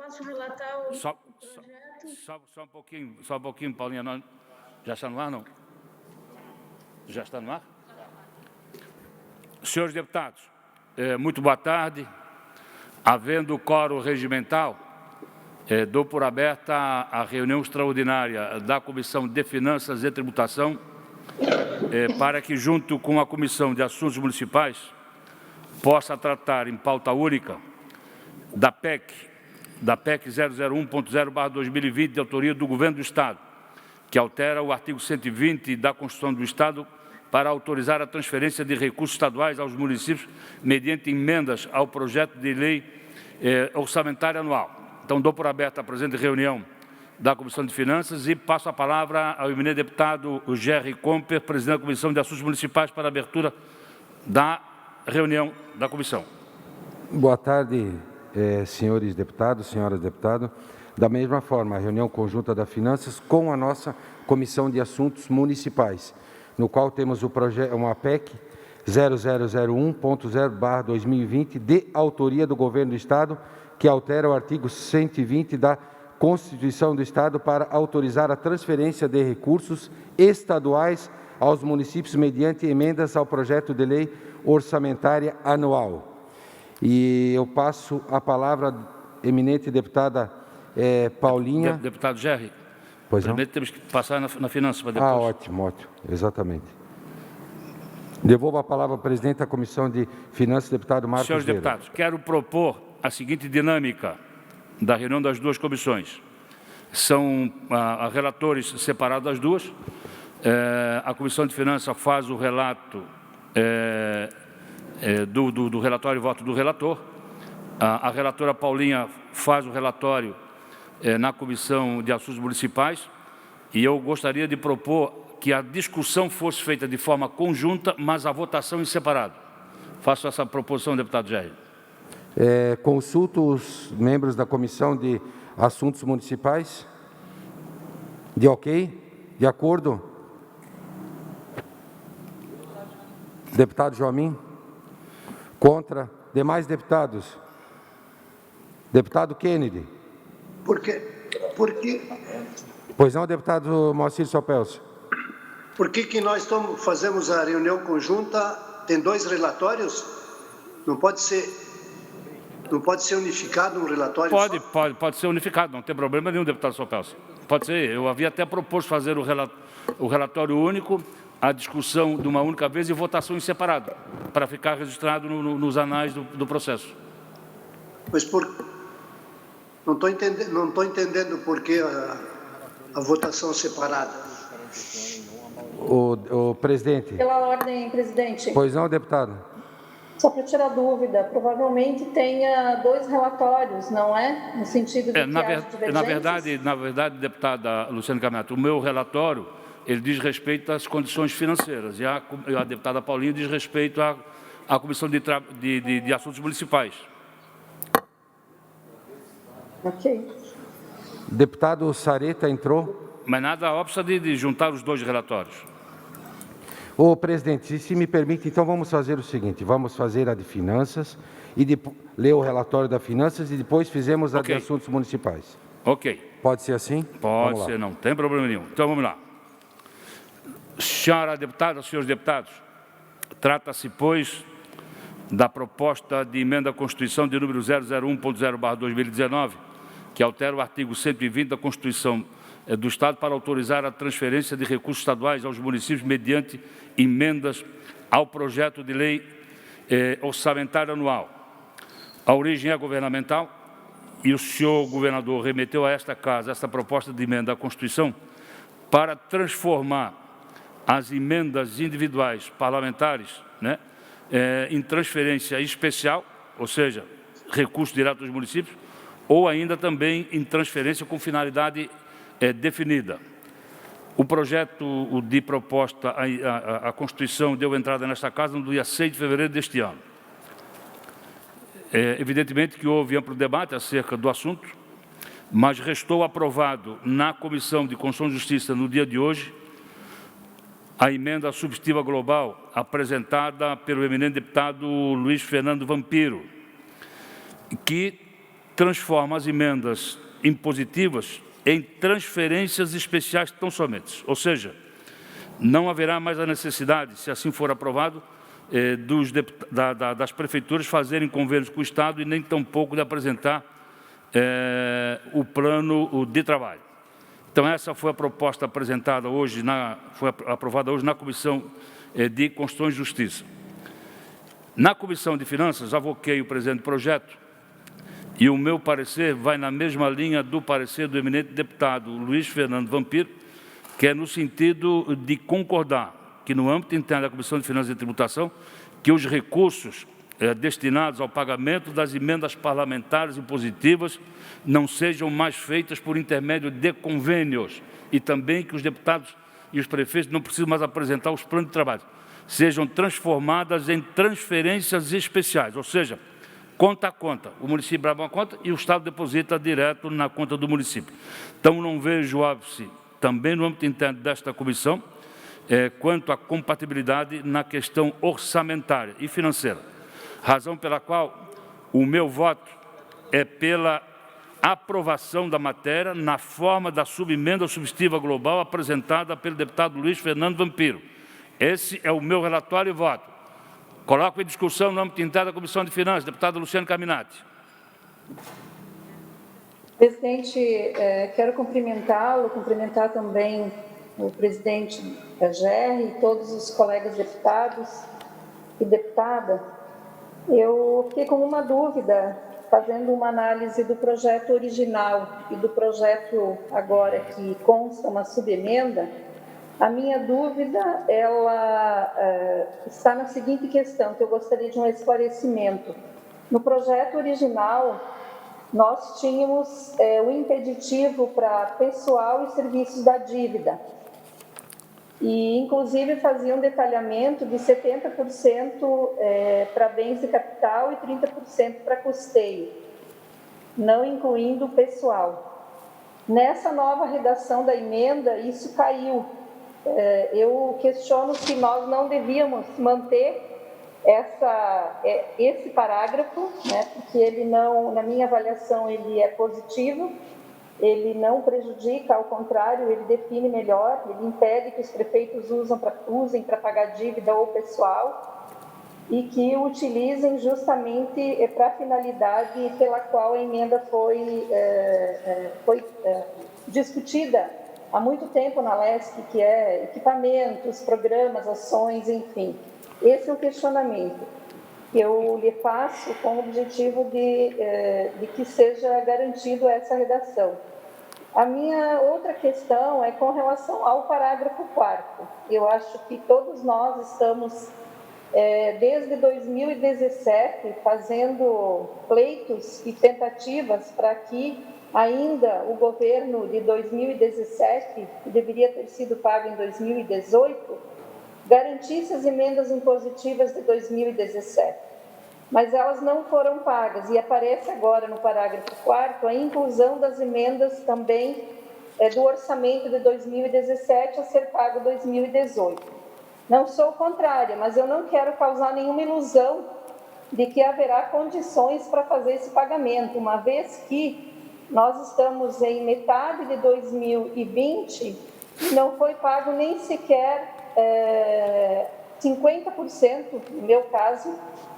posso relatar o Só projeto? só um pouquinho, Paulinha. Já está no ar, não? Já está no ar? Senhores deputados, muito boa tarde. Havendo quórum regimental, dou por aberta a reunião extraordinária da Comissão de Finanças e Tributação, para que, junto com a Comissão de Assuntos Municipais, possa tratar em pauta única da PEC 001.0/2020, de autoria do Governo do Estado, que altera o artigo 120 da Constituição do Estado para autorizar a transferência de recursos estaduais aos municípios mediante emendas ao projeto de lei orçamentária anual. Então, dou por aberta a presente reunião da Comissão de Finanças e passo a palavra ao eminente deputado Gerry Comper, presidente da Comissão de Assuntos Municipais, para a abertura da reunião da comissão. Boa tarde, senhores deputados, senhoras deputadas. Da mesma forma, a reunião conjunta da Finanças com a nossa Comissão de Assuntos Municipais, no qual temos uma PEC 0001.0/2020, de autoria do Governo do Estado, que altera o artigo 120 da Constituição do Estado para autorizar a transferência de recursos estaduais aos municípios mediante emendas ao projeto de lei orçamentária anual. E eu passo a palavra à eminente deputada Paulinha. Deputado Gerry, pois não? primeiro temos que passar na finança para depois. Ótimo, exatamente. Devolvo a palavra ao presidente da Comissão de Finanças, deputado Marcos Senhores Vieira. deputados, quero propor a seguinte dinâmica da reunião das duas comissões. São relatores separados das duas. A Comissão de Finanças faz o relato do relatório e voto do relator. A relatora Paulinha faz o relatório na Comissão de Assuntos Municipais. E eu gostaria de propor que a discussão fosse feita de forma conjunta, mas a votação em separado. Faço essa proposição, deputado Gerry. Consulto os membros da Comissão de Assuntos Municipais. De ok? De acordo? Deputado Joaquim? Contra? Demais deputados? Deputado Kennedy? Por quê? Pois não, deputado Moacir Sopelso? Por que nós fazemos a reunião conjunta? Tem dois relatórios? Não pode ser unificado um relatório só? Pode ser unificado, não tem problema nenhum, deputado Sopelso. Pode ser. Eu havia até proposto fazer o relatório único, a discussão de uma única vez e votação em separado, para ficar registrado nos anais do processo. Mas não estou entendendo por que a votação separada. O presidente. Pela ordem, presidente. Pois não, deputado. Só para tirar dúvida, provavelmente tenha dois relatórios, não é? No sentido de que haja divergências? Na verdade, deputada Luciane Cameato, o meu relatório, ele diz respeito às condições financeiras e a deputada Paulinha diz respeito à Comissão de Assuntos Municipais. Ok. Deputado Sareta entrou. Mas nada óbvio de juntar os dois relatórios. Ô, presidente, se me permite, então vamos fazer o seguinte, vamos fazer a de Finanças e ler o relatório da Finanças e depois fizemos a de Assuntos Municipais. Ok. Pode ser assim? Pode ser, não tem problema nenhum. Então, vamos lá. Senhora deputada, senhores deputados, trata-se, pois, da proposta de emenda à Constituição de número 001.0/2019, que altera o artigo 120 da Constituição do Estado para autorizar a transferência de recursos estaduais aos municípios mediante emendas ao projeto de lei orçamentária anual. A origem é governamental e o senhor governador remeteu a esta casa esta proposta de emenda à Constituição para transformar as emendas individuais parlamentares, em transferência especial, ou seja, recurso direto dos municípios, ou ainda também em transferência com finalidade definida. O projeto de proposta à Constituição deu entrada nesta casa no dia 6 de fevereiro deste ano. Evidentemente que houve amplo debate acerca do assunto, mas restou aprovado na Comissão de Constituição e Justiça no dia de hoje a emenda substitutiva global apresentada pelo eminente deputado Luiz Fernando Vampiro, que transforma as emendas impositivas em transferências especiais tão somente. Ou seja, não haverá mais a necessidade, se assim for aprovado, das prefeituras fazerem convênios com o Estado e nem tampouco de apresentar o plano de trabalho. Então, essa foi a proposta apresentada hoje, foi aprovada hoje na Comissão de Constituição e Justiça. Na Comissão de Finanças, avoquei o presente projeto e o meu parecer vai na mesma linha do parecer do eminente deputado Luiz Fernando Vampiro, que é no sentido de concordar que, no âmbito interno da Comissão de Finanças e Tributação, que os recursos destinados ao pagamento das emendas parlamentares impositivas não sejam mais feitas por intermédio de convênios e também que os deputados e os prefeitos não precisam mais apresentar os planos de trabalho, sejam transformadas em transferências especiais, ou seja, conta a conta. O município abre uma conta e o Estado deposita direto na conta do município. Então, não vejo ápice também no âmbito interno desta comissão quanto à compatibilidade na questão orçamentária e financeira. Razão pela qual o meu voto é pela aprovação da matéria na forma da subemenda substitutiva global apresentada pelo deputado Luiz Fernando Vampiro. Esse é o meu relatório e voto. Coloco em discussão no âmbito interno da Comissão de Finanças, deputado Luciano Caminati. Presidente, quero cumprimentar também o presidente da GER e todos os colegas deputados e deputada. Eu fiquei com uma dúvida, fazendo uma análise do projeto original e do projeto agora que consta uma subemenda. A minha dúvida, ela está na seguinte questão, que eu gostaria de um esclarecimento. No projeto original, nós tínhamos o impeditivo para pessoal e serviços da dívida. E, inclusive, fazia um detalhamento de 70% para bens de capital e 30% para custeio, não incluindo o pessoal. Nessa nova redação da emenda, isso caiu. Eu questiono se nós não devíamos manter esse parágrafo, né, porque ele não, na minha avaliação, ele é positivo, ele não prejudica, ao contrário, ele define melhor, ele impede que os prefeitos usem para pagar dívida ou pessoal e que o utilizem justamente para a finalidade pela qual a emenda foi discutida há muito tempo na LESC, que é equipamentos, programas, ações, enfim. Esse é o questionamento que eu lhe faço com o objetivo de que seja garantido essa redação. A minha outra questão é com relação ao parágrafo 4º. Eu acho que todos nós estamos, desde 2017, fazendo pleitos e tentativas para que ainda o governo de 2017, que deveria ter sido pago em 2018, garantisse as emendas impositivas de 2017. Mas elas não foram pagas e aparece agora no parágrafo 4º a inclusão das emendas também do orçamento de 2017 a ser pago em 2018. Não sou contrária, mas eu não quero causar nenhuma ilusão de que haverá condições para fazer esse pagamento, uma vez que nós estamos em metade de 2020 e não foi pago nem sequer 50%, no meu caso,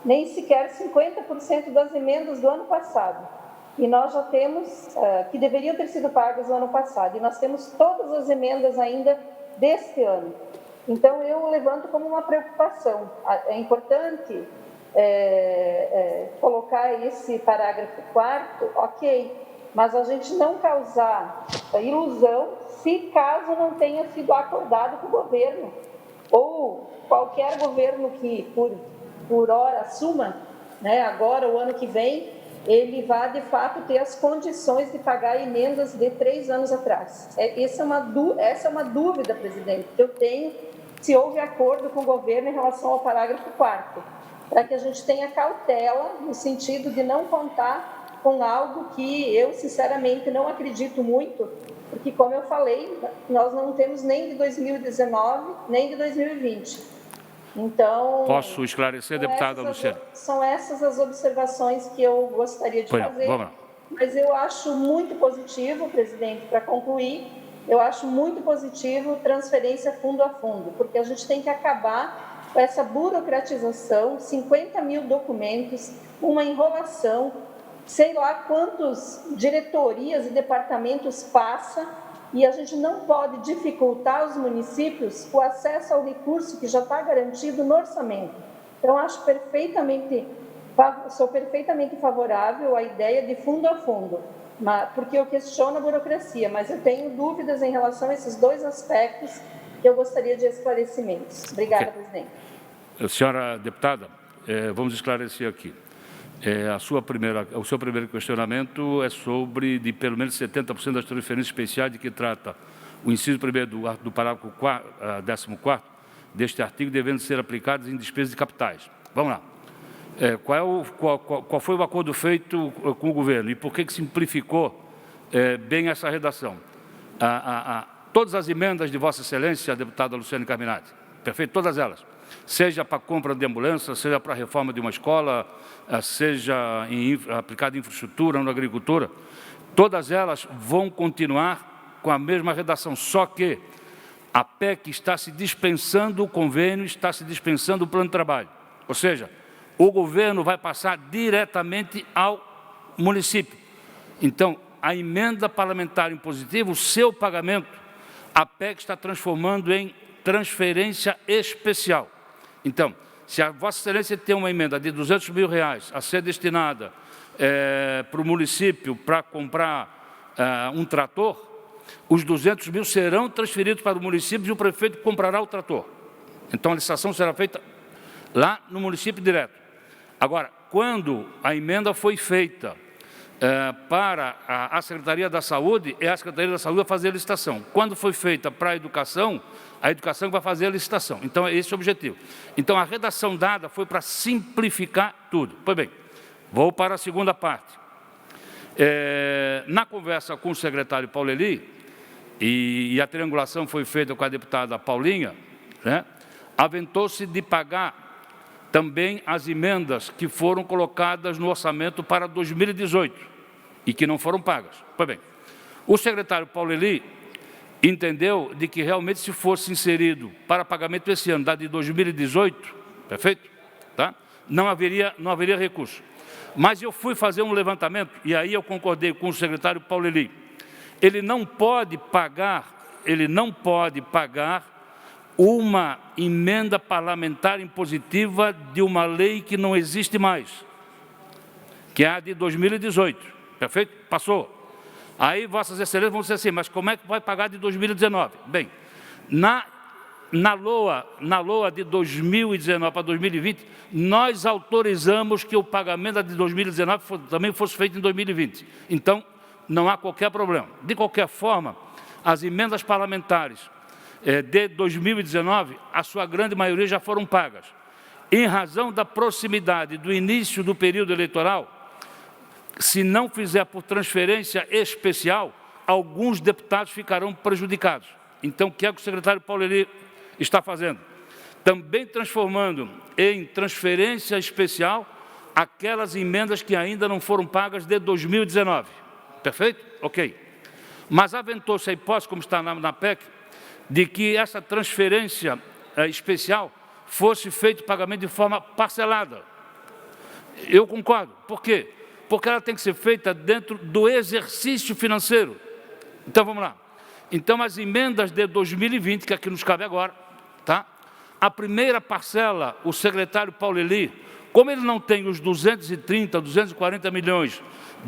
nem sequer 50% das emendas do ano passado. E nós já temos, que deveriam ter sido pagas no ano passado, e nós temos todas as emendas ainda deste ano. Então, eu levanto como uma preocupação. É importante colocar esse parágrafo 4º, ok, mas a gente não causar ilusão se caso não tenha sido acordado com o governo, ou qualquer governo que, por hora, assuma, né, agora, o ano que vem, ele vai, de fato, ter as condições de pagar emendas de 3 anos atrás. Essa é uma dúvida, presidente, que eu tenho, se houve acordo com o governo em relação ao parágrafo 4º, para que a gente tenha cautela no sentido de não contar com algo que eu, sinceramente, não acredito muito, porque, como eu falei, nós não temos nem de 2019, nem de 2020. Então... Posso esclarecer, deputada Luciana? São essas as observações que eu gostaria de fazer. Mas eu acho muito positivo, presidente, para concluir, eu acho muito positivo transferência fundo a fundo, porque a gente tem que acabar com essa burocratização, 50 mil documentos, uma enrolação, sei lá quantas diretorias e departamentos passa, e a gente não pode dificultar os municípios o acesso ao recurso que já está garantido no orçamento. Então, sou perfeitamente favorável à ideia de fundo a fundo, porque eu questiono a burocracia, mas eu tenho dúvidas em relação a esses dois aspectos que eu gostaria de esclarecimentos. Obrigada, presidente. Senhora deputada, vamos esclarecer aqui. O seu primeiro questionamento é sobre de pelo menos 70% das transferências especiais de que trata o inciso 1º do parágrafo 14º deste artigo devendo ser aplicadas em despesas de capitais. Vamos lá. Qual foi o acordo feito com o governo e por que simplificou bem essa redação? Todas as emendas de Vossa Excelência, a deputada Luciane Carminati, perfeito? Todas elas. Seja para a compra de ambulância, seja para a reforma de uma escola, seja aplicada em infraestrutura, na agricultura, todas elas vão continuar com a mesma redação, só que a PEC está se dispensando o convênio, está se dispensando o plano de trabalho. Ou seja, o governo vai passar diretamente ao município. Então, a emenda parlamentar impositiva, o seu pagamento, a PEC está transformando em transferência especial. Então, se a Vossa Excelência tem uma emenda de R$200 mil a ser destinada para o município para comprar um trator, os 200 mil serão transferidos para o município e o prefeito comprará o trator. Então, a licitação será feita lá no município direto. Agora, quando a emenda foi feita para a Secretaria da Saúde, é a Secretaria da Saúde a fazer a licitação. Quando foi feita para a educação vai fazer a licitação. Então, é esse o objetivo. Então, a redação dada foi para simplificar tudo. Pois bem, vou para a segunda parte. Na conversa com o secretário Pauleli, e a triangulação foi feita com a deputada Paulinha, né, aventou-se de pagar também as emendas que foram colocadas no orçamento para 2018 e que não foram pagas. Pois bem, o secretário Pauleli entendeu de que realmente se fosse inserido para pagamento esse ano, da de 2018, perfeito? Tá? Não haveria recurso. Mas eu fui fazer um levantamento, e aí eu concordei com o secretário Pauleli. Ele não pode pagar uma emenda parlamentar impositiva de uma lei que não existe mais, que é a de 2018, perfeito? Passou. Aí Vossas Excelências vão dizer assim, mas como é que vai pagar de 2019? Bem, na LOA de 2019 para 2020, nós autorizamos que o pagamento de 2019 também fosse feito em 2020. Então, não há qualquer problema. De qualquer forma, as emendas parlamentares de 2019, a sua grande maioria já foram pagas. Em razão da proximidade do início do período eleitoral, se não fizer por transferência especial, alguns deputados ficarão prejudicados. Então, o que é que o secretário Pauleli está fazendo? Também transformando em transferência especial aquelas emendas que ainda não foram pagas de 2019. Perfeito? Ok. Mas aventou-se a hipótese, como está na PEC, de que essa transferência especial fosse feito pagamento de forma parcelada. Eu concordo. Por quê? Porque ela tem que ser feita dentro do exercício financeiro. Então, vamos lá. Então, as emendas de 2020, que aqui nos cabe agora, tá? A primeira parcela, o secretário Pauleli, como ele não tem os 230, 240 milhões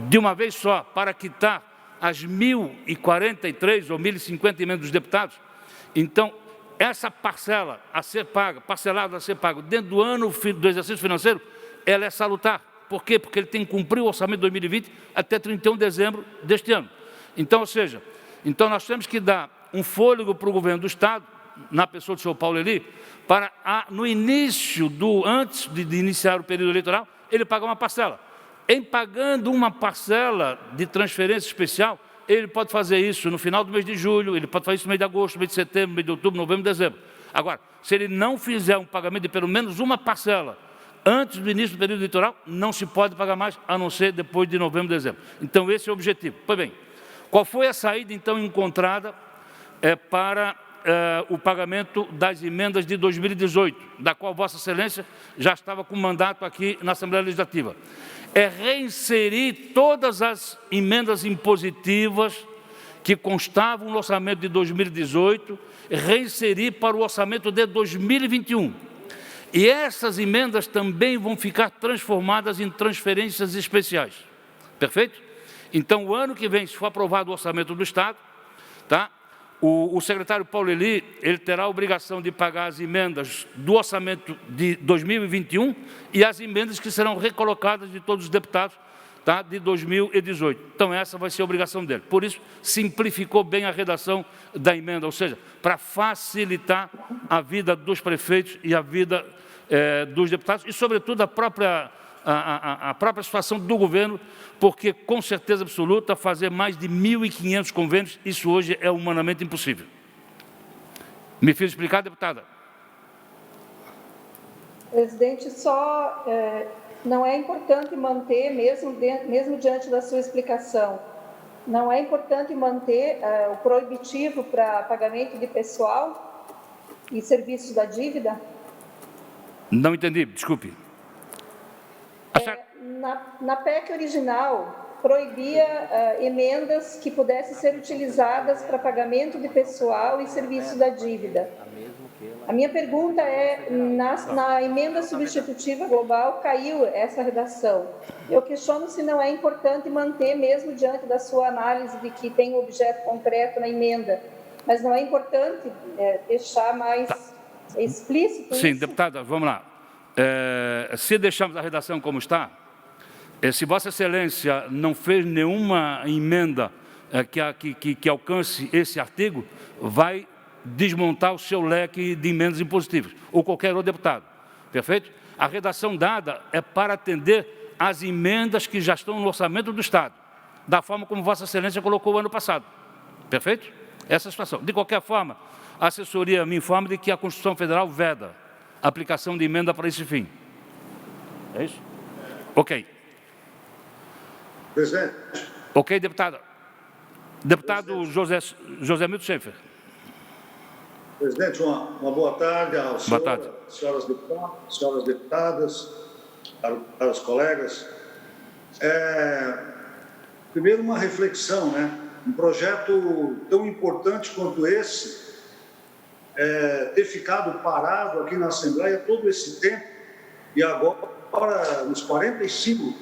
de uma vez só para quitar as 1.043 ou 1.050 emendas dos deputados, então, essa parcela a ser paga, parcelada a ser paga dentro do ano do exercício financeiro, ela é salutar. Por quê? Porque ele tem que cumprir o orçamento de 2020 até 31 de dezembro deste ano. Então, ou seja, então nós temos que dar um fôlego para o governo do Estado, na pessoa do senhor Pauleli, para, no início, antes de iniciar o período eleitoral, ele pagar uma parcela. Em pagando uma parcela de transferência especial, ele pode fazer isso no final do mês de julho, ele pode fazer isso no mês de agosto, no mês de setembro, no mês de outubro, novembro, dezembro. Agora, se ele não fizer um pagamento de pelo menos uma parcela Antes do início do período eleitoral, não se pode pagar mais, a não ser depois de novembro, dezembro. Então, esse é o objetivo. Pois bem, qual foi a saída, então, encontrada para o pagamento das emendas de 2018, da qual Vossa Excelência já estava com mandato aqui na Assembleia Legislativa? É reinserir todas as emendas impositivas que constavam no orçamento de 2018, reinserir para o orçamento de 2021. E essas emendas também vão ficar transformadas em transferências especiais. Perfeito? Então, o ano que vem, se for aprovado o orçamento do Estado, tá? O secretário Paulo Eli, ele terá a obrigação de pagar as emendas do orçamento de 2021 e as emendas que serão recolocadas de todos os deputados, tá, de 2018. Então, essa vai ser a obrigação dele. Por isso, simplificou bem a redação da emenda, ou seja, para facilitar a vida dos prefeitos e a vida dos deputados e, sobretudo, a própria situação do governo, porque, com certeza absoluta, fazer mais de 1.500 convênios, isso hoje é humanamente impossível. Me fiz explicar, deputada? Presidente, só não é importante manter, mesmo diante da sua explicação, não é importante manter o proibitivo para pagamento de pessoal e serviços da dívida? Não entendi, desculpe. Na PEC original, proibia emendas que pudessem ser utilizadas para pagamento de pessoal e serviço da dívida. A minha pergunta é, na emenda substitutiva global, caiu essa redação. Eu questiono se não é importante manter, mesmo diante da sua análise de que tem um objeto concreto na emenda, mas não é importante deixar mais explícito Sim, isso? deputada, vamos lá. Se deixarmos a redação como está, se Vossa Excelência não fez nenhuma emenda que alcance esse artigo, vai desmontar o seu leque de emendas impositivas, ou qualquer outro deputado. Perfeito? A redação dada é para atender as emendas que já estão no orçamento do Estado, da forma como Vossa Excelência colocou o ano passado. Perfeito? Essa é a situação. De qualquer forma, a assessoria me informa de que a Constituição Federal veda a aplicação de emenda para esse fim. É isso? Ok. Presidente. Ok, deputada. Deputado José Milton Schaeffer. Presidente, uma boa tarde ao senhor, boa tarde. senhoras deputadas, para os colegas. Primeiro, uma reflexão, né? Um projeto tão importante quanto esse, ter ficado parado aqui na Assembleia todo esse tempo, e agora, nos 45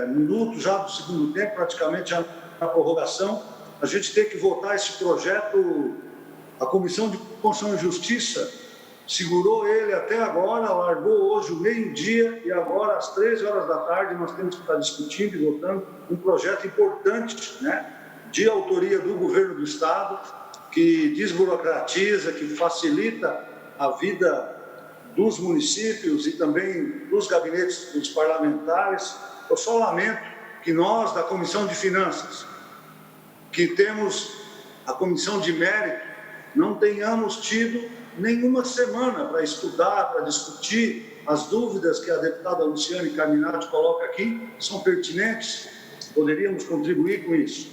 minutos já do segundo tempo, praticamente já na prorrogação, a gente tem que votar esse projeto. A Comissão de Constituição e Justiça segurou ele até agora, largou hoje o meio-dia, e agora, às 13 horas da tarde, nós temos que estar discutindo e votando um projeto importante, né, de autoria do Governo do Estado, que desburocratiza, que facilita a vida dos municípios e também dos gabinetes dos parlamentares. Eu só lamento que nós, da Comissão de Finanças, que temos a Comissão de Mérito, não tenhamos tido nenhuma semana para estudar, para discutir as dúvidas que a deputada Luciane Carminati coloca aqui, são pertinentes, poderíamos contribuir com isso.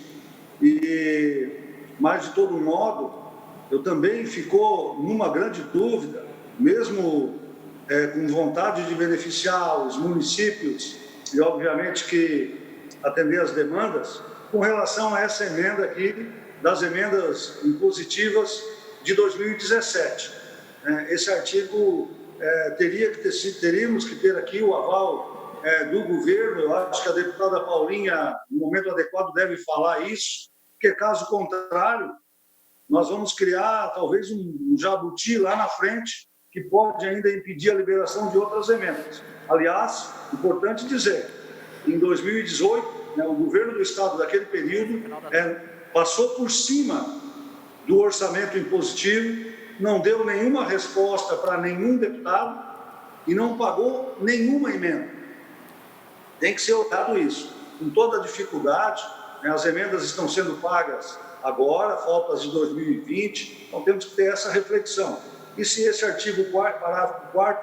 Mas, de todo modo, eu também fico numa grande dúvida, mesmo com vontade de beneficiar os municípios e, obviamente, que atender as demandas, com relação a essa emenda aqui, das emendas impositivas de 2017. Esse artigo teríamos que ter aqui o aval do governo. Eu acho que a deputada Paulinha, no momento adequado, deve falar isso, porque, caso contrário, nós vamos criar talvez um jabuti lá na frente que pode ainda impedir a liberação de outras emendas. Aliás, importante dizer, em 2018, o governo do Estado daquele período passou por cima do orçamento impositivo, não deu nenhuma resposta para nenhum deputado e não pagou nenhuma emenda. Tem que ser olhado isso. Com toda a dificuldade, as emendas estão sendo pagas agora, falta as de 2020, então temos que ter essa reflexão. E se esse artigo 4º, parágrafo 4º,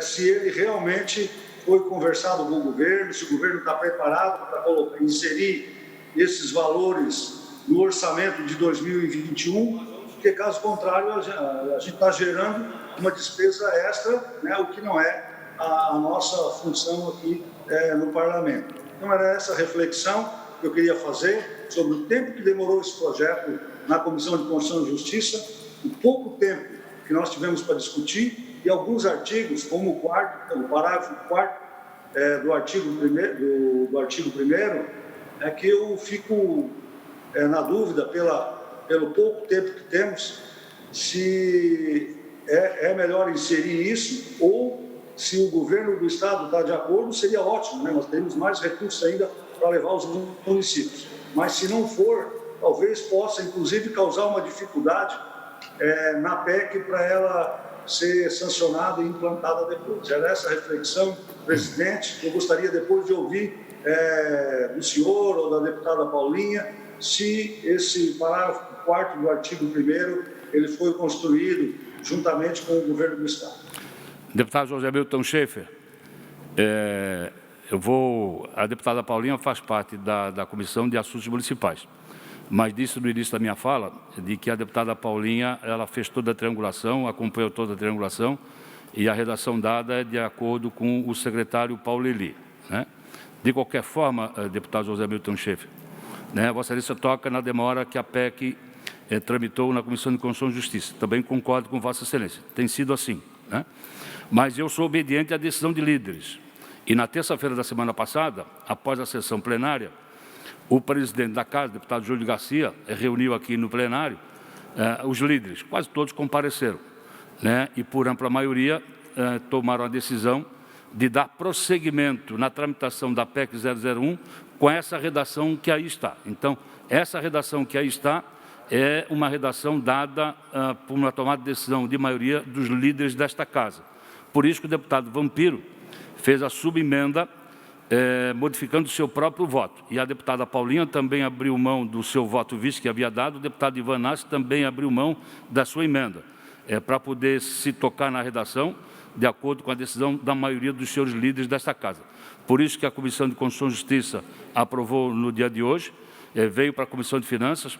se ele realmente foi conversado com o governo, se o governo está preparado para inserir esses valores no orçamento de 2021, porque, caso contrário, a gente está gerando uma despesa extra, né, o que não é a nossa função aqui no Parlamento. Então, era essa reflexão que eu queria fazer sobre o tempo que demorou esse projeto na Comissão de Constituição e Justiça, o pouco tempo que nós tivemos para discutir e alguns artigos, como o parágrafo 4º do artigo 1º, é que eu fico na dúvida, pelo pouco tempo que temos, se é melhor inserir isso ou se o governo do Estado está de acordo, seria ótimo, né? Nós temos mais recursos ainda para levar aos municípios. Mas, se não for, talvez possa, inclusive, causar uma dificuldade na PEC para ela ser sancionada e implantada depois. Era essa reflexão, presidente, que eu gostaria depois de ouvir do senhor ou da deputada Paulinha, se esse parágrafo 4º do artigo 1º ele foi construído juntamente com o governo do Estado. Deputado José Milton Schaefer, a deputada Paulinha faz parte da Comissão de Assuntos Municipais, mas disse no início da minha fala de que a deputada Paulinha ela fez toda a triangulação, acompanhou toda a triangulação e a redação dada é de acordo com o secretário Paulo Eli, né? De qualquer forma, deputado José Milton Schaefer, né, Vossa Excelência toca na demora que a PEC tramitou na Comissão de Constituição e Justiça. Também concordo com Vossa Excelência, tem sido assim, né? Mas eu sou obediente à decisão de líderes. E na terça-feira da semana passada, após a sessão plenária, o presidente da Casa, deputado Júlio Garcia, reuniu aqui no plenário os líderes, quase todos compareceram, né? E por ampla maioria tomaram a decisão de dar prosseguimento na tramitação da PEC 001 com essa redação que aí está. Então, essa redação que aí está é uma redação dada por uma tomada de decisão de maioria dos líderes desta Casa. Por isso que o deputado Vampiro fez a subemenda modificando o seu próprio voto. E a deputada Paulinha também abriu mão do seu voto vice que havia dado, o deputado Ivan Nassi também abriu mão da sua emenda, para poder se tocar na redação de acordo com a decisão da maioria dos senhores líderes desta Casa. Por isso que a Comissão de Constituição e Justiça aprovou no dia de hoje, veio para a Comissão de Finanças,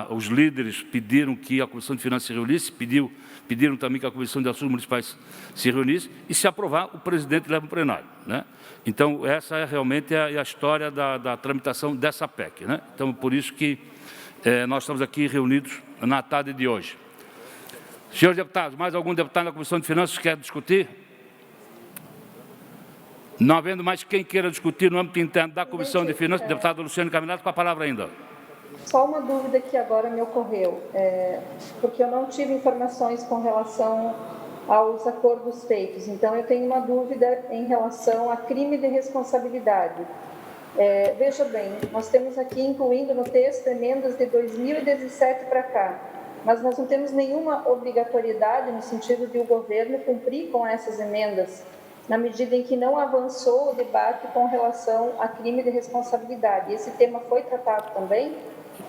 os líderes pediram que a Comissão de Finanças se reunisse, pediram também que a Comissão de Assuntos Municipais se reunisse, e se aprovar, o presidente leva para o plenário, né? Então, essa é realmente a história da tramitação dessa PEC, né? Então, por isso que nós estamos aqui reunidos na tarde de hoje. Senhores deputados, mais algum deputado na Comissão de Finanças quer discutir? Não havendo mais quem queira discutir no âmbito interno da Comissão de Finanças, deputado Luciano Caminato, com a palavra ainda. Só uma dúvida que agora me ocorreu, porque eu não tive informações com relação aos acordos feitos. Então, eu tenho uma dúvida em relação a crime de responsabilidade. Veja bem, nós temos aqui, incluindo no texto, emendas de 2017 para cá, mas nós não temos nenhuma obrigatoriedade no sentido de o governo cumprir com essas emendas, na medida em que não avançou o debate com relação a crime de responsabilidade. Esse tema foi tratado também?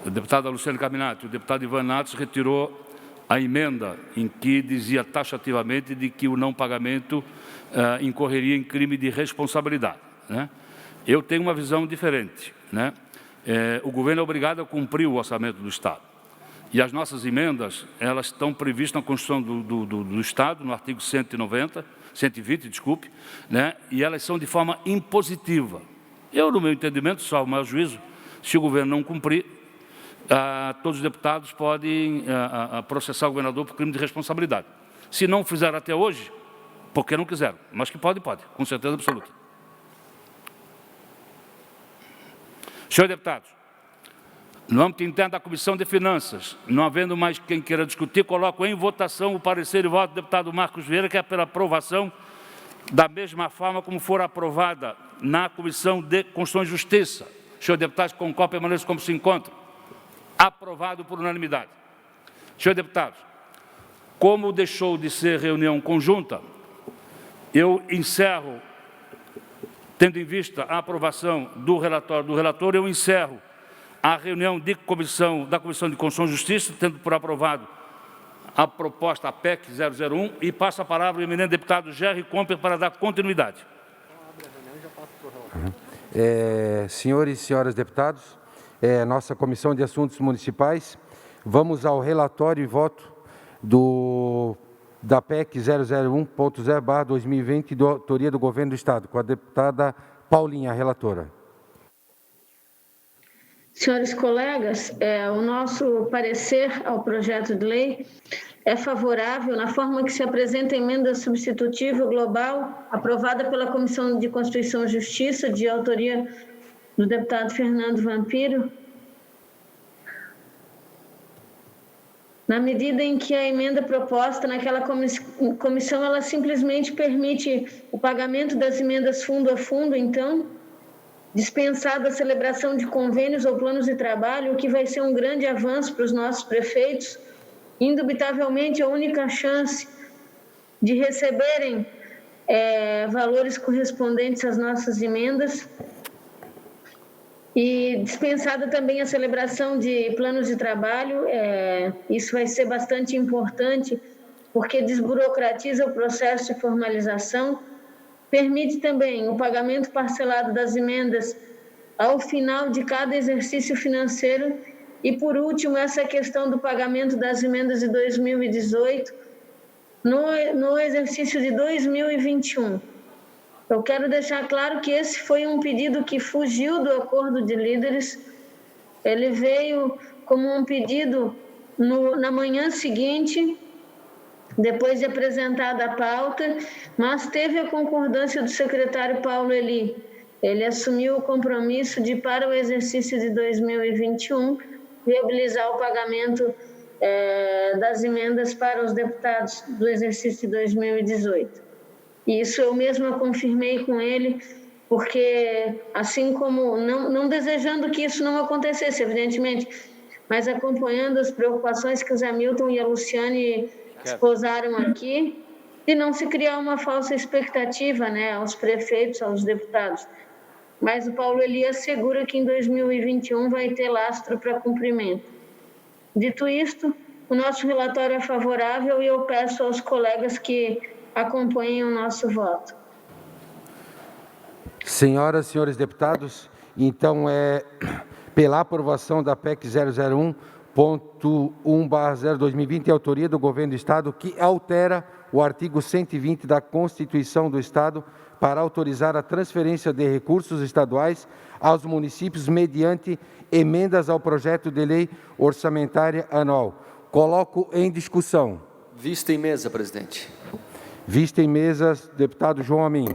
O deputado Luciano Caminati, o deputado Ivan Nassi retirou a emenda em que dizia taxativamente de que o não pagamento incorreria em crime de responsabilidade, né? Eu tenho uma visão diferente, né? O governo é obrigado a cumprir o orçamento do Estado. E as nossas emendas, elas estão previstas na Constituição do Estado, no artigo 120, desculpe, né? E elas são de forma impositiva. Eu, no meu entendimento, salvo o meu juízo, se o governo não cumprir, todos os deputados podem processar o governador por crime de responsabilidade. Se não fizeram até hoje, porque não quiseram, mas que pode, com certeza absoluta. Senhores deputados, no âmbito interno da Comissão de Finanças, não havendo mais quem queira discutir, coloco em votação o parecer e voto do deputado Marcos Vieira, que é pela aprovação da mesma forma como for aprovada na Comissão de Constituição e Justiça. Senhores deputados, concordam, permaneçam como se encontram. Aprovado por unanimidade. Senhores deputados, como deixou de ser reunião conjunta, eu encerro, tendo em vista a aprovação do relatório do relator, eu encerro a reunião da Comissão de Constituição e Justiça, tendo por aprovado a proposta PEC 001 e passo a palavra ao eminente deputado Gerry Comper para dar continuidade. Senhores e senhoras deputados, nossa Comissão de Assuntos Municipais, vamos ao relatório e voto da PEC 001.0/2020, de autoria do Governo do Estado, com a deputada Paulinha, relatora. Senhores colegas, o nosso parecer ao projeto de lei é favorável na forma que se apresenta a emenda substitutiva global aprovada pela Comissão de Constituição e Justiça, de autoria do deputado Fernando Vampiro, na medida em que a emenda proposta naquela comissão, ela simplesmente permite o pagamento das emendas fundo a fundo, então, dispensada a celebração de convênios ou planos de trabalho, o que vai ser um grande avanço para os nossos prefeitos, indubitavelmente a única chance de receberem valores correspondentes às nossas emendas, e dispensada também a celebração de planos de trabalho. Isso vai ser bastante importante, porque desburocratiza o processo de formalização, permite também o pagamento parcelado das emendas ao final de cada exercício financeiro e, por último, essa questão do pagamento das emendas de 2018 no exercício de 2021. Eu quero deixar claro que esse foi um pedido que fugiu do acordo de líderes. Ele veio como um pedido na manhã seguinte, depois de apresentada a pauta, mas teve a concordância do secretário Paulo Eli. Ele assumiu o compromisso de, para o exercício de 2021, viabilizar o pagamento das emendas para os deputados do exercício de 2018. E isso eu mesma confirmei com ele, porque assim como, não desejando que isso não acontecesse, evidentemente, mas acompanhando as preocupações que o Zé Milton e a Luciane exposaram aqui, de não se criar uma falsa expectativa, aos prefeitos, aos deputados. Mas o Paulo Eli assegura que em 2021 vai ter lastro para cumprimento. Dito isto, o nosso relatório é favorável e eu peço aos colegas que acompanhem o nosso voto. Senhoras e senhores deputados, então pela aprovação da PEC 001.1/2020, autoria do Governo do Estado, que altera o artigo 120 da Constituição do Estado para autorizar a transferência de recursos estaduais aos municípios mediante emendas ao projeto de lei orçamentária anual. Coloco em discussão. Vista em mesa, presidente. Vista em mesa, deputado João Amin.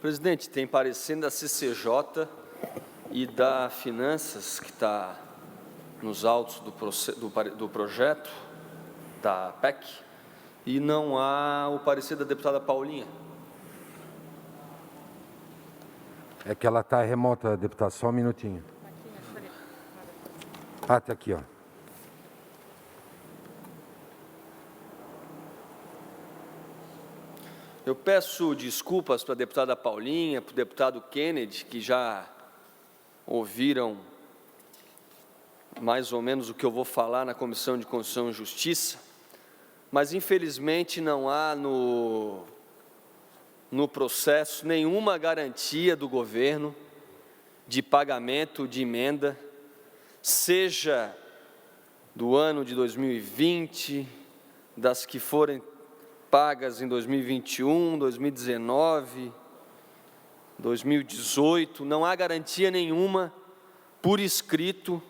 Presidente, tem parecendo da CCJ e da Finanças, que está nos autos do projeto da PEC, e não há o parecer da deputada Paulinha. É que ela está remota, deputado, só um minutinho. Ah, está aqui, ó. Eu peço desculpas para a deputada Paulinha, para o deputado Kennedy, que já ouviram mais ou menos o que eu vou falar na Comissão de Constituição e Justiça, mas infelizmente não há no processo nenhuma garantia do governo de pagamento de emenda, seja do ano de 2020, das que forem pagas em 2021, 2019, 2018, não há garantia nenhuma por escrito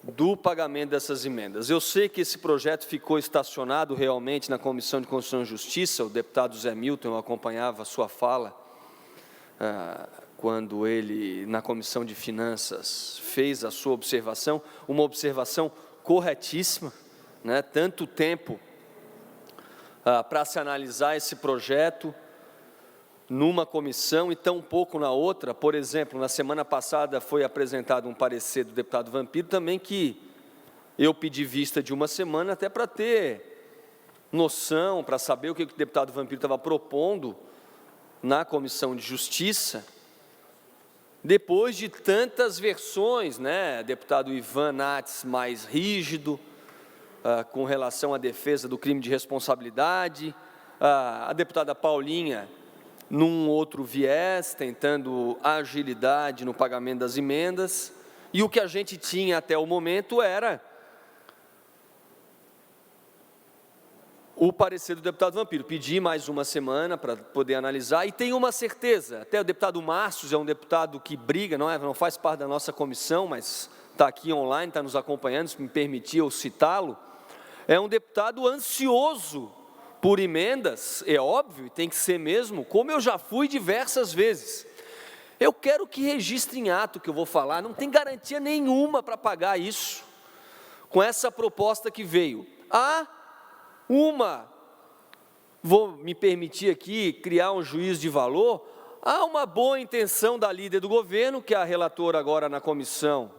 do pagamento dessas emendas. Eu sei que esse projeto ficou estacionado realmente na Comissão de Constituição e Justiça, o deputado Zé Milton, eu acompanhava a sua fala, quando ele, na Comissão de Finanças, fez a sua observação, uma observação corretíssima, né? Tanto tempo para se analisar esse projeto numa comissão e tão pouco na outra. Por exemplo, na semana passada foi apresentado um parecer do deputado Vampiro também, que eu pedi vista de uma semana até para ter noção, para saber o que o deputado Vampiro estava propondo na Comissão de Justiça, depois de tantas versões, né? Deputado Ivan Nats mais rígido, com relação à defesa do crime de responsabilidade, a deputada Paulinha num outro viés, tentando agilidade no pagamento das emendas, e o que a gente tinha até o momento era o parecer do deputado Vampiro. Pedi mais uma semana para poder analisar, e tenho uma certeza, até o deputado Márcio é um deputado que briga, não faz parte da nossa comissão, mas está aqui online, está nos acompanhando, se me permitir eu citá-lo, é um deputado ansioso por emendas, é óbvio, e tem que ser mesmo, como eu já fui diversas vezes. Eu quero que registre em ato o que eu vou falar, não tem garantia nenhuma para pagar isso, com essa proposta que veio. Vou me permitir aqui criar um juízo de valor, há uma boa intenção da líder do governo, que é a relatora agora na Comissão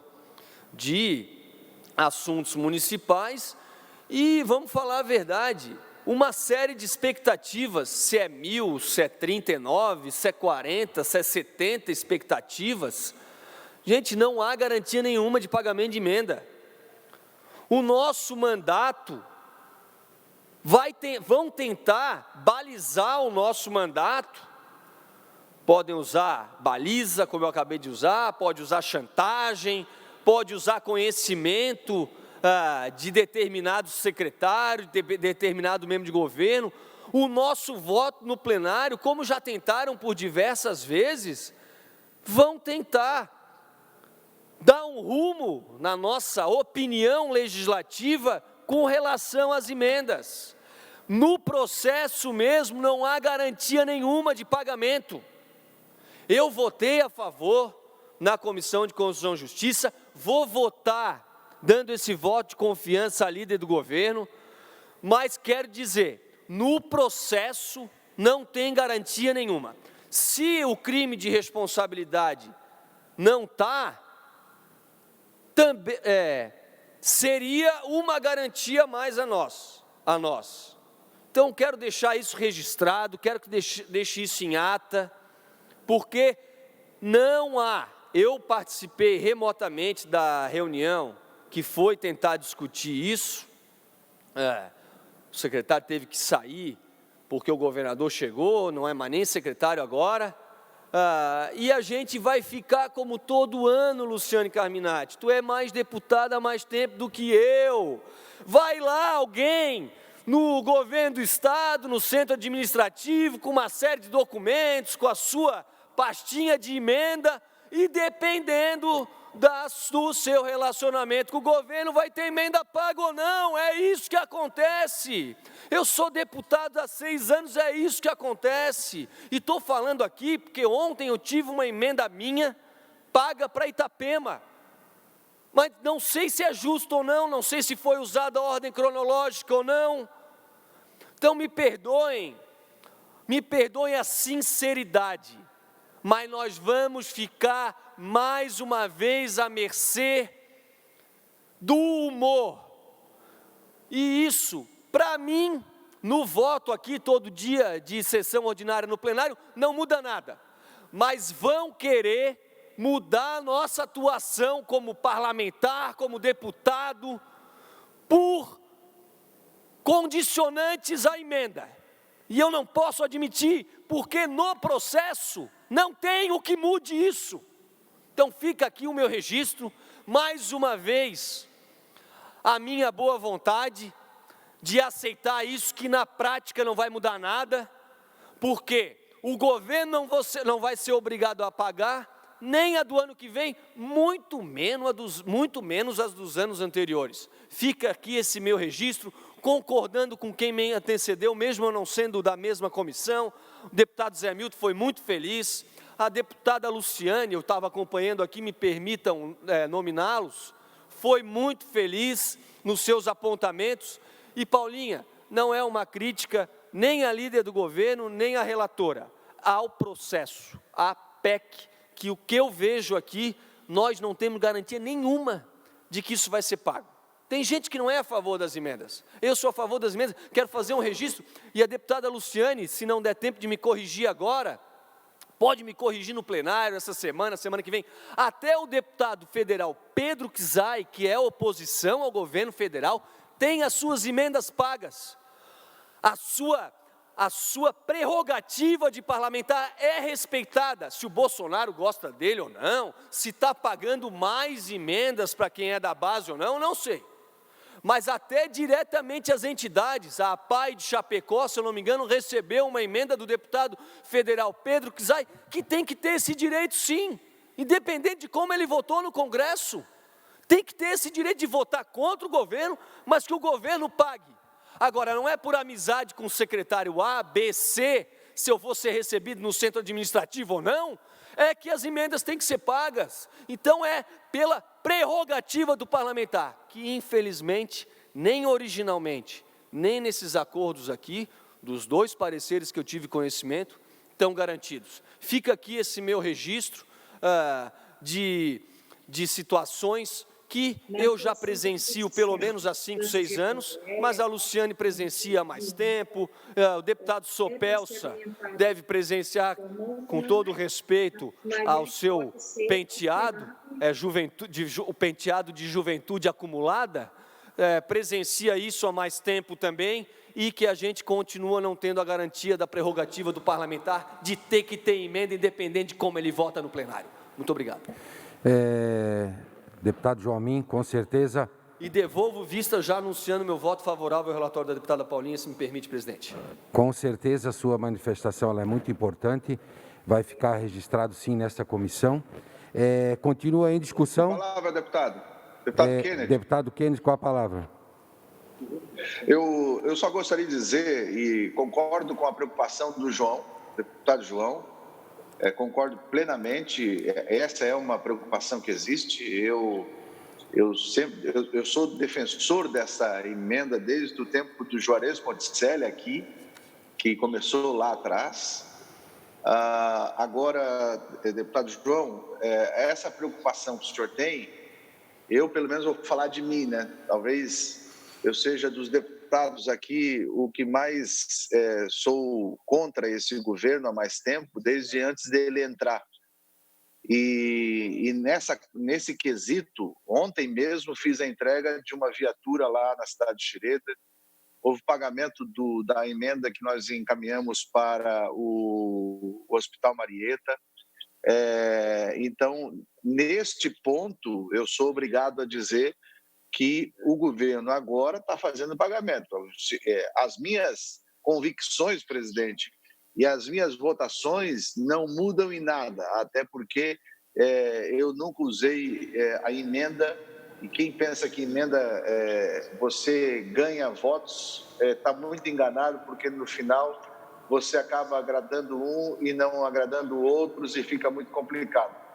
de Assuntos Municipais, e vamos falar a verdade, uma série de expectativas, se é 1.000, se é 39, se é 40, se é 70 expectativas, gente, não há garantia nenhuma de pagamento de emenda. O nosso mandato, vão tentar balizar o nosso mandato, podem usar baliza, como eu acabei de usar, pode usar chantagem, pode usar conhecimento de determinado secretário, de determinado membro de governo. O nosso voto no plenário, como já tentaram por diversas vezes, vão tentar dar um rumo na nossa opinião legislativa com relação às emendas. No processo mesmo não há garantia nenhuma de pagamento. Eu votei a favor na Comissão de Constituição e Justiça, vou votar dando esse voto de confiança à líder do governo, mas quero dizer, no processo não tem garantia nenhuma. Se o crime de responsabilidade não está, seria uma garantia a mais a nós. Então, quero deixar isso registrado, quero que deixe isso em ata, porque não há, eu participei remotamente da reunião que foi tentar discutir isso, o secretário teve que sair, porque o governador chegou, não é mais nem secretário agora, e a gente vai ficar como todo ano, Luciane Carminati, tu é mais deputada há mais tempo do que eu, vai lá alguém no governo do estado, no centro administrativo, com uma série de documentos, com a sua pastinha de emenda, e dependendo do seu relacionamento com o governo, vai ter emenda paga ou não, é isso que acontece. Eu sou deputado há 6 anos, é isso que acontece, e estou falando aqui porque ontem eu tive uma emenda minha paga para Itapema, mas não sei se é justo ou não, não sei se foi usada a ordem cronológica ou não. Então me perdoem a sinceridade, mas nós vamos ficar mais uma vez à mercê do humor. E isso, para mim, no voto aqui todo dia de sessão ordinária no plenário, não muda nada. Mas vão querer mudar a nossa atuação como parlamentar, como deputado, por condicionantes à emenda. E eu não posso admitir, porque no processo não tem o que mude isso. Então fica aqui o meu registro, mais uma vez, a minha boa vontade de aceitar isso, que na prática não vai mudar nada, porque o governo não vai ser obrigado a pagar, nem a do ano que vem, muito menos as dos anos anteriores. Fica aqui esse meu registro, concordando com quem me antecedeu, mesmo eu não sendo da mesma comissão. O deputado Zé Milton foi muito feliz, a deputada Luciane, eu estava acompanhando aqui, me permitam nominá-los, foi muito feliz nos seus apontamentos. E Paulinha, não é uma crítica nem à líder do governo, nem à relatora, ao processo, à PEC, que o que eu vejo aqui, nós não temos garantia nenhuma de que isso vai ser pago. Tem gente que não é a favor das emendas. Eu sou a favor das emendas, quero fazer um registro, e a deputada Luciane, se não der tempo de me corrigir agora, pode me corrigir no plenário essa semana que vem. Até o deputado federal Pedro Kizai, que é oposição ao governo federal, tem as suas emendas pagas. A sua prerrogativa de parlamentar é respeitada. Se o Bolsonaro gosta dele ou não, se está pagando mais emendas para quem é da base ou não sei. Mas até diretamente as entidades, a APAI de Chapecó, se eu não me engano, recebeu uma emenda do deputado federal Pedro Kizai, que tem que ter esse direito sim, independente de como ele votou no Congresso. Tem que ter esse direito de votar contra o governo, mas que o governo pague. Agora, não é por amizade com o secretário A, B, C, se eu vou ser recebido no centro administrativo ou não, é que as emendas têm que ser pagas. Então, é pela prerrogativa do parlamentar, que infelizmente, nem originalmente, nem nesses acordos aqui, dos 2 pareceres que eu tive conhecimento, estão garantidos. Fica aqui esse meu registro de situações que eu já presencio pelo menos há 5, 6 anos, mas a Luciane presencia há mais tempo, o deputado Sopelsa deve presenciar, com todo respeito ao seu penteado, o penteado de juventude acumulada, presencia isso há mais tempo também, e que a gente continua não tendo a garantia da prerrogativa do parlamentar de ter que ter emenda independente de como ele vota no plenário. Muito obrigado. Deputado João, com certeza. E devolvo vista já anunciando meu voto favorável ao relatório da deputada Paulinha, se me permite, presidente. Com certeza a sua manifestação ela é muito importante, vai ficar registrado sim nesta comissão. Continua em discussão. Com a palavra, deputado. Deputado Kennedy. Deputado Kennedy, com a palavra. Eu só gostaria de dizer, e concordo com a preocupação do João, deputado João, concordo plenamente, essa é uma preocupação que existe. Eu sou defensor dessa emenda desde o tempo do Juarez Ponticelli aqui, que começou lá atrás. Agora, deputado João, essa preocupação que o senhor tem, eu pelo menos vou falar de mim, né? Talvez eu seja dos deputados aqui o que mais sou contra esse governo há mais tempo, desde antes dele entrar. E nesse quesito, ontem mesmo fiz a entrega de uma viatura lá na cidade de Xereda, houve pagamento da emenda que nós encaminhamos para o Hospital Marieta. Então, neste ponto, eu sou obrigado a dizer que o governo agora está fazendo pagamento. As minhas convicções, presidente, e as minhas votações não mudam em nada, até porque eu nunca usei a emenda, e quem pensa que emenda você ganha votos está muito enganado, porque no final você acaba agradando um e não agradando outros e fica muito complicado.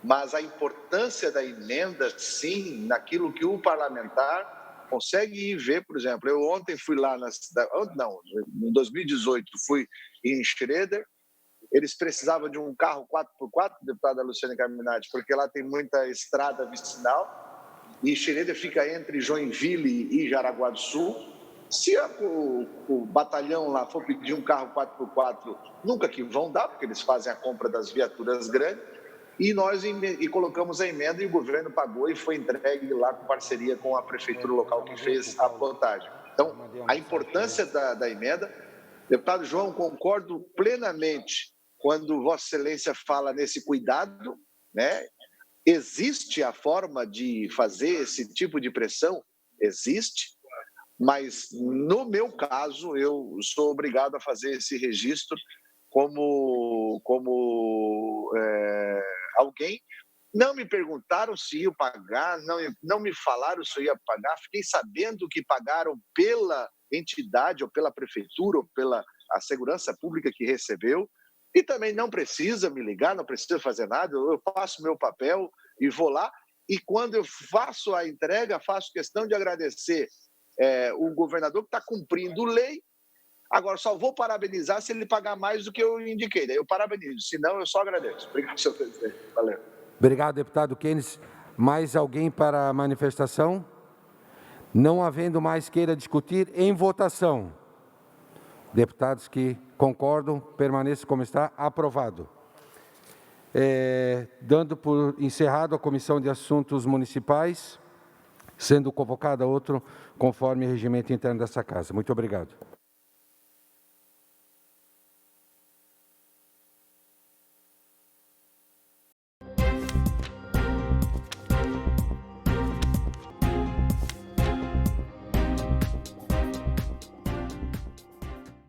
Mas a importância da emenda, sim, naquilo que o parlamentar consegue ir ver. Por exemplo, eu ontem fui lá em 2018, fui em Schroeder, eles precisavam de um carro 4x4, deputada Luciane Carminati, porque lá tem muita estrada vicinal, e Schroeder fica entre Joinville e Jaraguá do Sul. Se o batalhão lá for pedir um carro 4x4, nunca que vão dar, porque eles fazem a compra das viaturas grandes, e nós colocamos a emenda e o governo pagou e foi entregue lá com parceria com a prefeitura local que fez a plotagem. Então, a importância da emenda, deputado João, concordo plenamente quando Vossa Excelência fala nesse cuidado, né? Existe a forma de fazer esse tipo de pressão? Existe, mas no meu caso eu sou obrigado a fazer esse registro como alguém. Não me perguntaram se ia pagar, não me falaram se eu ia pagar. Fiquei sabendo que pagaram pela entidade, ou pela prefeitura, ou pela a segurança pública que recebeu. E também não precisa me ligar, não precisa fazer nada. Eu faço meu papel e vou lá. E quando eu faço a entrega, faço questão de agradecer o governador que está cumprindo lei. Agora, só vou parabenizar se ele pagar mais do que eu indiquei. Daí eu parabenizo, senão eu só agradeço. Obrigado, senhor presidente. Valeu. Obrigado, deputado Keynes. Mais alguém para a manifestação? Não havendo mais queira discutir, em votação. Deputados que concordam, permaneça como está. Aprovado. Dando por encerrado a Comissão de Assuntos Municipais, sendo convocada outro conforme o regimento interno dessa Casa. Muito obrigado.